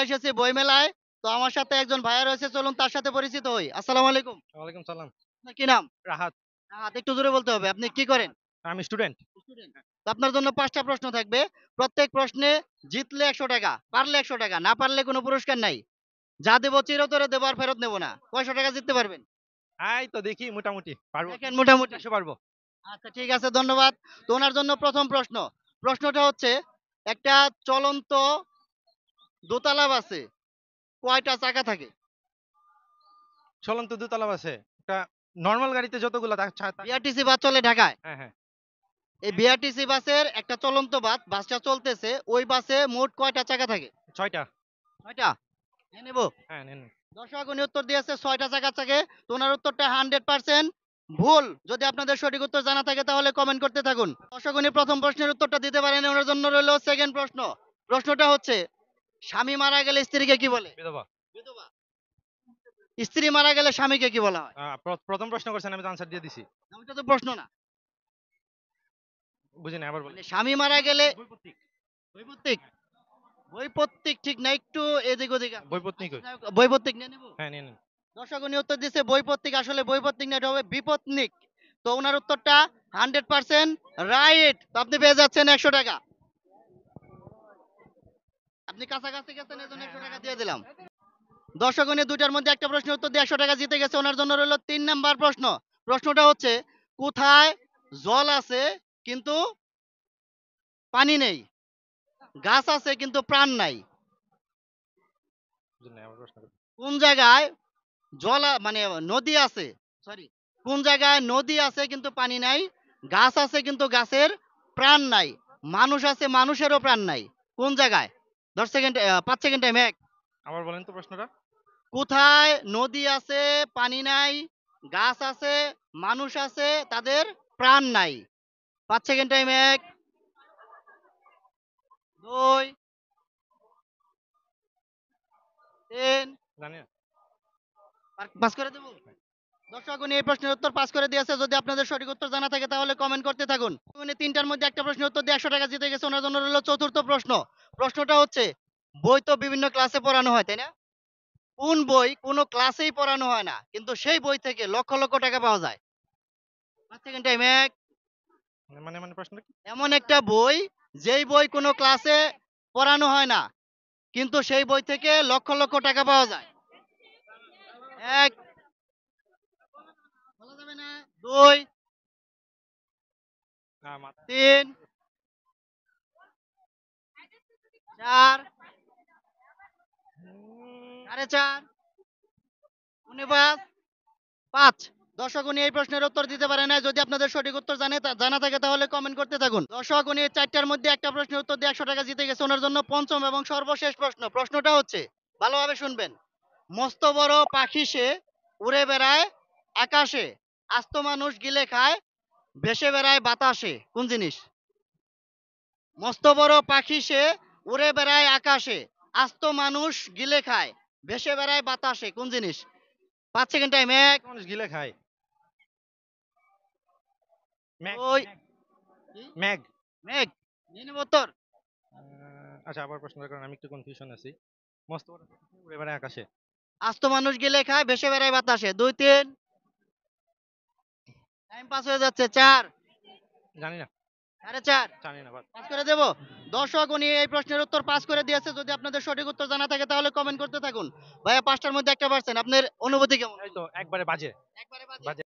এসেছি বই মেলায়। তো আমার সাথে একজন ভাইয়া রয়েছে, চলুন তার সাথে পরিচিত হই। আসসালামু আলাইকুম। ওয়ালাইকুম সালাম। আপনার কি নাম? রাহাত। একটু জোরে বলতে হবে। আপনি কি করেন? আমি স্টুডেন্ট। স্টুডেন্ট। তো আপনার জন্য ৫ টা প্রশ্ন থাকবে। প্রত্যেক প্রশ্নে জিতলে ৳১০০, পারলে ৳১০০, না পারলে কোনো পুরস্কার নাই। যা দেব চিরতরে দেব, আর ফেরত নেব না। কয়শ টাকা জিততে পারবেন? এই তো দেখি মোটামুটি পারবো। দেখেন মোটামুটি। ১০০ পারবো। আচ্ছা ঠিক আছে, ধন্যবাদ। তো ওনার জন্য ১ম প্রশ্ন। প্রশ্নটা হচ্ছে, একটা চলন্ত দোতলা বাসে কয়টা চাকা থাকে? চলন্ত দোতলা বাসে একটা নরমাল গাড়িতে যতগুলা বিআরটিসি বাস চলে ঢাকায়। হ্যাঁ, হ্যাঁ। এই বিআরটিসি বাসের একটা চলন্ত বাস, বাসটা চলতেছে। ওই বাসে মোট কয়টা চাকা থাকে? ৬ টা। ৬ টা? নিয়ে নিব? হ্যাঁ, নেন। দর্শক উনি উত্তর দিয়েছে ৬ টা চাকা থাকে। তো উনার উত্তরটা 100% ভুল। যদি আপনাদের সঠিক উত্তর জানা থাকে তাহলে কমেন্ট করতে থাকুন। দর্শক উনি ১ম প্রশ্নের উত্তরটা দিতে পারেনি। ওনার জন্য রইল 2nd প্রশ্ন। প্রশ্নটা হচ্ছে, স্বামী মারা গেলে স্ত্রীকে কি বলে? বিধবা। বিধবা। স্ত্রী মারা গেলে স্বামীকে কি বলা হয়? ১ম প্রশ্ন করছেন, আমি তো আনসার দিয়ে দিছি। না, ওইটা তো প্রশ্ন না। বুঝি নাই, আবার বলেন। মানে স্বামী মারা গেলে বৈপত্তিক। বৈপত্তিক। বৈপত্তিক ঠিক না, একটু এদিক ওদিক আছে। বৈপত্নিক আচ্ছা হই। যাই হোক, বৈপত্তিক নিয়ে নিব? হ্যাঁ, নিয়ে নেন। দর্শক উনি উত্তর দিচ্ছে বৈপত্তিক। আসলে বৈপত্তিক না, এটা হবে বিপত্নিক। তো ওনার উত্তরটা 100% রাইট। তো আপনি পেয়ে যাচ্ছেন ৳১০০। আপনি কাছাকাছি গেছেন, এজন্য ৳১০০ দিয়ে দিলাম। দর্শক উনি ২ টার মধ্যে একটা প্রশ্নের উত্তর দিয়ে ৳১০০ জিতে গেছে। ওনার জন্য রইল ৩ নাম্বার প্রশ্ন। প্রশ্নটা হচ্ছে, কোথায় জল আছে কিন্তু পানি নেই? গাছ আছে কিন্তু প্রাণ নাই। বুঝি নাই, আবার প্রশ্ন করুন। কোন জায়গায় মানে নদী আছে, সরি, কোন জায়গায় নদী আছে কিন্তু পানি নাই, গাছ আছে কিন্তু গাছের প্রাণ নাই, মানুষ আছে মানুষেরও প্রাণ নাই? কোন জায়গায়? 10 সেকেন্ড, 5 সেকেন্ড টাইম। আবার বলেন তো প্রশ্নটা। কোথায় নদী আছে, পানি নাই, গাছ আছে, মানুষ আছে, তাদের প্রাণ নাই? 5 সেকেন্ড টাইম। 1, 2, 3। জানি না। পাস করে দেবো? দর্শক উনি এই প্রশ্নের উত্তর পাস করে দিয়েছে। যদি আপনাদের সঠিক উত্তর জানা থাকে তাহলে কমেন্ট করতে থাকুন। উনি ৩টার মধ্যে একটা প্রশ্নের উত্তর দিয়ে ৳১০০ জিতে গেছে। ওনার জন্য রইল ৪র্থ প্রশ্ন। প্রশ্নটা হচ্ছে, বই তো বিভিন্ন ক্লাসে পড়ানো হয়, তাই না? কোন বই কোনো ক্লাসেই পড়ানো হয় না, কিন্তু সেই বই থেকে লক্ষ লক্ষ টাকা পাওয়া যায়? ৫ সেকেন্ড টাইম। ১। মানে মানে প্রশ্নটা কি? এমন একটা বই, যেই বই কোনো ক্লাসে পড়ানো হয় না, কিন্তু সেই বই থেকে লক্ষ লক্ষ টাকা পাওয়া যায়? ১, বলা যাবে না। ২, না, মাথায় ৩, ৪, উম ৪.৫, ৫। দর্শক উনি এই প্রশ্নের উত্তর দিতে পারে নাই। যদি আপনাদের সঠিক উত্তর জানা থাকে তাহলে কমেন্ট করতে থাকুন। দর্শক উনি ৪টার মধ্যে একটা প্রশ্নের উত্তর দিয়ে ৳১০০ জিতে গেছে। ওনার জন্য ৫ম এবং সর্বশেষ প্রশ্ন। প্রশ্নটা হচ্ছে, ভালোভাবে শুনবেন। মস্ত বড় পাখি সে, উড়ে বেড়ায় আকাশে, আস্ত মানুষ গিলে খায়, ভেসে বেড়ায় বাতাসে। কোন জিনিস? মস্ত বড় পাখি সে, উড়ে বেড়ায় আকাশে, আস্ত মানুষ গিলে খায়, ভেসে বেড়ায় বাতাসে। কোন জিনিস? ৫ সেকেন্ড টাইম। ১, মানুষ গিলে খায়। ম্যাগ, ২, ম্যাগ, ম্যাগ। মেঘ। নিয়ে নেব উত্তর? আচ্ছা, আবার প্রশ্নটা করেন, আমি একটু কনফিউশন আছি। মস্ত বড় পাখি উড়ে বেড়ায় আকাশে। আস্ত মানুষ গিলে খায়, ভেসে বেড়ায় বাতাসে। ২, ৩। টাইম পাস হয়ে যাচ্ছে। ৪, জানি না, ৪.৫। জানি না, বাদ। পাস করে দেব? দর্শক উনি এই প্রশ্নের উত্তর পাস করে দিয়েছে। যদি আপনাদের সঠিক উত্তর জানা থাকে তাহলে কমেন্ট করতে থাকুন। ভাইয়া ৫ টার মধ্যে একটা পারছেন। আপনার অনুভূতি কেমন? এই তো একবারে বাজে। একবারে বাজে। বাজে।